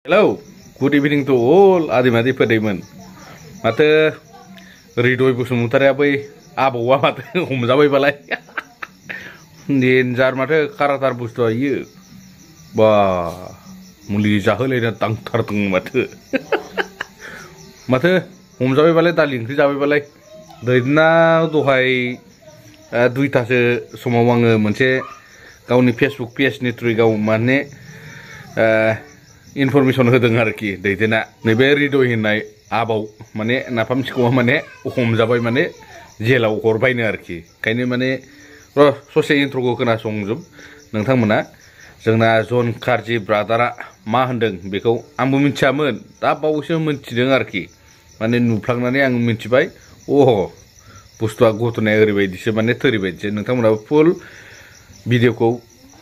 Hello, good evening to all Adimadi Pediman. Mata Rido Busumutara by Abuamat, Humzawi Balai. Ninjar Mata Karatar Busto, you. Bah, Muli Zaholi and Tang Tartung Mata. Mata Humzawi Balai, Dalin, Zawi Balai. The now do I do it as a Somawang Monte, Gauni Facebook PS Nitrigo Mane. Information होदों आरोखि दैदेना नैबे रिदो होननाय आबाव माने नाफाम सिखौआ माने हमजाबाय माने जेलाव हरबायनो आरोखि ओंखायनो माने ससे इन्ट्र'खौ खोनासंजोब नोंथांमोना जोंना जंखारजि ब्रादारा मा होनदों बेखौ आंबो मिथियामोन दा बावैसो मिथिदों आरोखि माने नुफ्लांनानै आं मिथिबाय बुस्थुआ घटनाया ओरैबायदिसो माने थोरैबायदिसो नोंथांमोनाबो फुल भिडिअखौ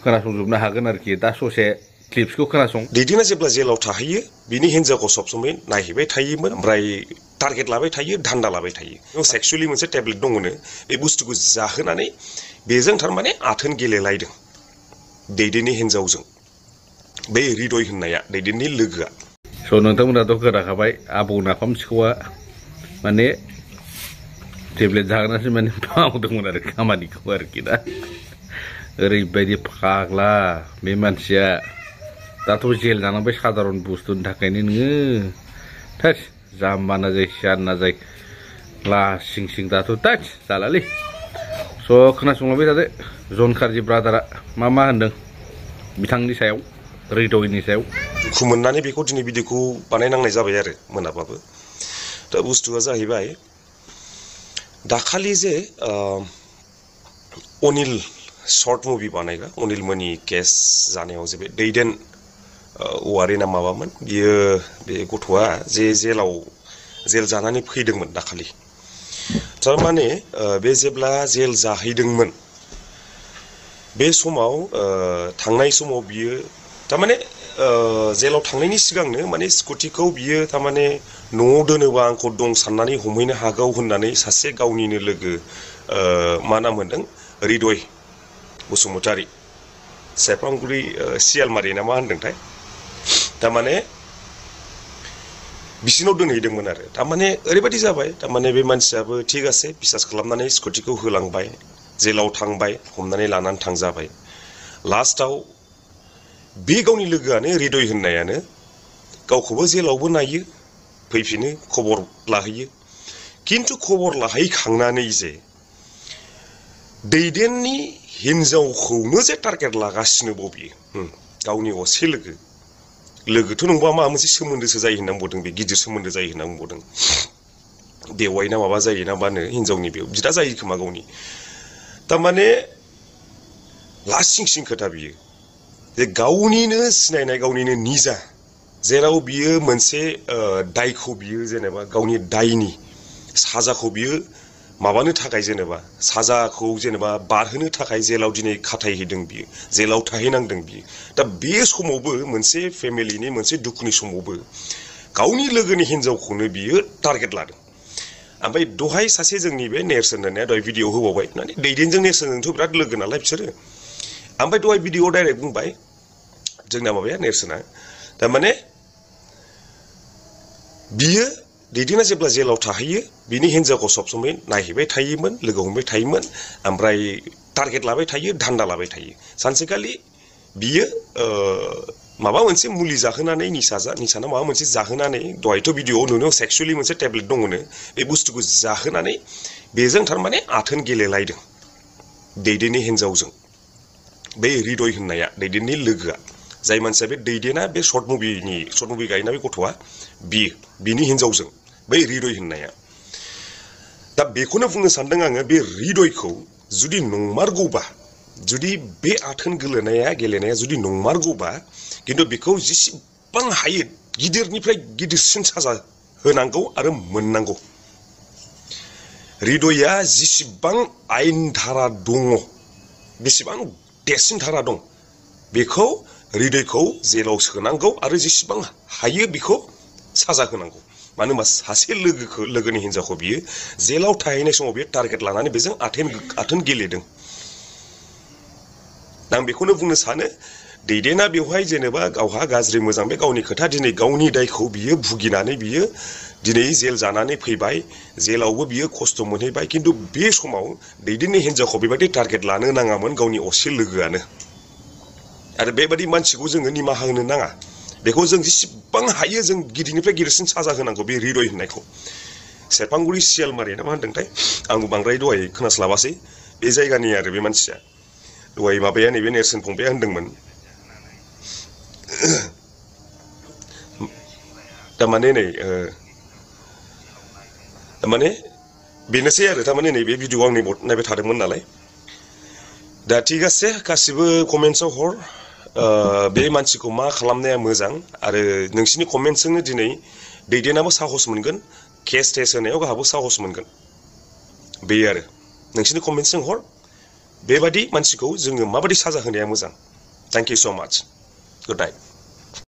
खोनासंजोबनो हागोन आरोखि दा ससे क्लिप्सखौ खोनासं दैदेना जेब्ला जेलाव थाहैयो बिनि हिनजावखौ सब समय नायहैबाय थायोमोन ओमफ्राय टारगेट लाबाय थायो धान्दा लाबाय थायो सेक्सुअली मोनसे टेबलेट दङनो बे बुस्थुखौ जाहोनानै बेजों थारमाने आथोन गेलेलायदों दैदेननि हिनजावजों बे रिदय होननाया दैदेननि लोगोआ स' नोंथांमोनाथ' खोनाखाबाय आबौ नाफाम सिखौआ माने टेबलेट जाहोनासो माने मावदोंमोन आरो खामानिखौ आरोखि दा ओरैबायदि फाग्ला बे मानसिया दाथ' जेल जानांबाय साधारन बुस्थुनि थाखायनो नोङो थोस जाम्बा नाजाय सियान नाजाय लासिं सिं दाथ' थोस जालालै स' खोनासंलांबाय थादो जंखारजि ब्रादारा मा होनदों बिथांनि सायाव रिदयनि सायाव दुखु मोननानै बेखौ दिनै भिडिअखौ बानायनांनाय जाबाय आरो मोनाबाबो दा बुस्थुआ जाहैबाय दाखालि जे अनिल शर्ट मुभि बानायग्रा अनिल मनि केस जानायाव जे बे दैदेन औवारि ना माबामोन बियो बे गथ'आ जे जेल जानानै फैदोंमोन दाखालि थारमाने बे जेब्ला जेल जाहैदोंमोन बे समाव थांनाय समाव बियो थारमाने जेलाव थांनायनि सिगांनो माने स्कुटिखौ बियो थारमाने न'आव दोनोबा आंखौ दं साननानै हमहैनो हागौ होननानै सासे गावनिनो लोगो मा नाम होनदों रिदय बसुमतारी सेरफांगुरि सियालमारि ना मा होनदोंथाय थारमाने बिसिनाव दोनहैदोंमोन आरो थारमाने ओरैबायदि जाबाय थारमाने बे मानसियाबो थिग आसे बिसास खालामनानै स्कुटिखौ होलांबाय जेलाव थांबाय हमनानै लानानै थांजाबाय लास्टआव बे गावनि लोगोआनो रिदय होननायानो गावखौबो जेलावबो नायो फैफिनो खबर लाहैयो खिन्थु खबर लाहैखांनानै जे दैदेननि हिनजावखौनो जे टारगेट लागासिनो बियो गावनि असे लोगोथ' नंबा माबा मोनसे सोमोन्दोसो जायो होनना बुंदों बे गिदिर सोमोन्दो जायो होनना बुंदों बेवाइ ना माबा जायो ना बानो हिनजावनि बे बिदा जायो खोमा गावनि थारमाने लासिं सिं खोथा बियो जे गावनिनो सिनायनाय गावनिनो निजा जेराव बियो मोनसे दायखौ बियो जेनेबा गावनि दायनि साजाखौ बियो माबानो थाखाय जेनेबा साजाखौ जेनेबा बारहोनो थाखाय जेलाव दिनै खाथायहैदों बियो जेलाव थाहैनांदों बियो दा बे समावबो मोनसे फेमिलिनि मोनसे दुखुनि समावबो गावनि लोगोनि हिनजावखौनो बियो टारगेट लादों ओमफ्राय दहाय सासे जोंनि बे नेरसोन होननाया दहाय भिडिअ होबावबाय माने दैदेनजों नेरसोनजोंथ' बिराद लोगो नालाय बिसोरो ओमफ्राय दहाय भिडिअ डाइरेक्ट बुंबाय जोंना माबाया नेरसोना थारमाने बियो दैदेना जेब्ला जेलाव थाहैयो बिनि हिनजावखौ सब समय नायहैबाय थायोमोन लोगो हमबाय थायोमन ओमफ्राय टारगेट लाबाय थायो धान्दा लाबाय थायो सानसेखालि बियो माबा मोनसे मुलि जाहोनानै निसाना माबा मोनसे जाहोनानै दहायथ' भिडिअआव नुनो सेक्सुअली मोनसे टेबलेट दङनो बे बुस्थुखौ जाहोनानै बेजों थारमाने आथोन गेलेलायदों दैदेननि हिनजावजों बे रिदय होननाया दैदेननि लोगोआ जाय मानसिया बे दैदेना बे सर्ट मुभि गायना बे गथ'आ बिनि हिनजावजों बै रिदय होननाया दा बेखौनो बुंनो सानदों आङो बे रिदयखौ जुदि नंमारगौबा जुदि बे आथोन गेलेनाया जुदि नंमारगौबा खिन्थु बेखौ जेसेबां हायो गिदिरनिफ्राय गिदिरसिन साजा होनांगौ आरो मोननांगौ रिदयआ जेसेबां आयेन धारा दङ बेसेबां देरसिन धारा दं बेखौ रिदयखौ जेलाव सोनांगौ आरो जेसेबां हायो बेखौ साजा होनांगौ मानो होनबा सासे लोगोनि हिनजावखौ बियो जेलाव थाहैनाय समाव बियो टारगेट लानानै बेजों आथोन गेलेदों आं बेखौनो बुंनो सानो दैदेना बेवहाय जेनेबा गावहा गाज्रि मोजां बे गावनि खोथा दिनै गावनि दायखौ बियो भुगिनानै बियो दिनै जेल जानानै फैबाय जेलावबो बियो खस्थ' मोनहैबाय खिन्थु बे समाव दैदेननि हिनजावखौ बेबायदि टारगेट लानो नाङामोन गावनि असे लोगोआनो आरो बेबायदि मानसिखौ जोङो निमाहा होनो नाङा बेखौ जों जेसेबां हायो जों गिदिरनिफ्राय गिदिरसिन साजा होनांगौ बे हृदय होननायखौ सेरफांगुरि सियालमारि ना मा होनदोंथाय आंबो बांद्राय दहाय खोनास्लाबासै बे जायगानि आरो बे मानसिया दहाय माबाया नैबे नेरसोन फंबाया होनदोंमोन थारमाने नै माने बेनोसै आरो थारमाने नैबे भिडिअ आंनि नायबाय थादोंमोन नालाय दा थिग आसे गासिबो कमेन्ट्सआव हर बे मानसिखौ मा खालामनाया मोजां आरो नोंसिनि कमेन्ट्सजोंनो दिनै दैदेनाबो साहस मोनगोन केस टेस होनायाव गाहाबो साहस मोनगोन बे आरो नोंसिनि कमेन्ट्सजों हर बेबादि मानसिखौ जोङो माबादि साजा होनाया मोजां थेंक इउ सो माच गुड नाइट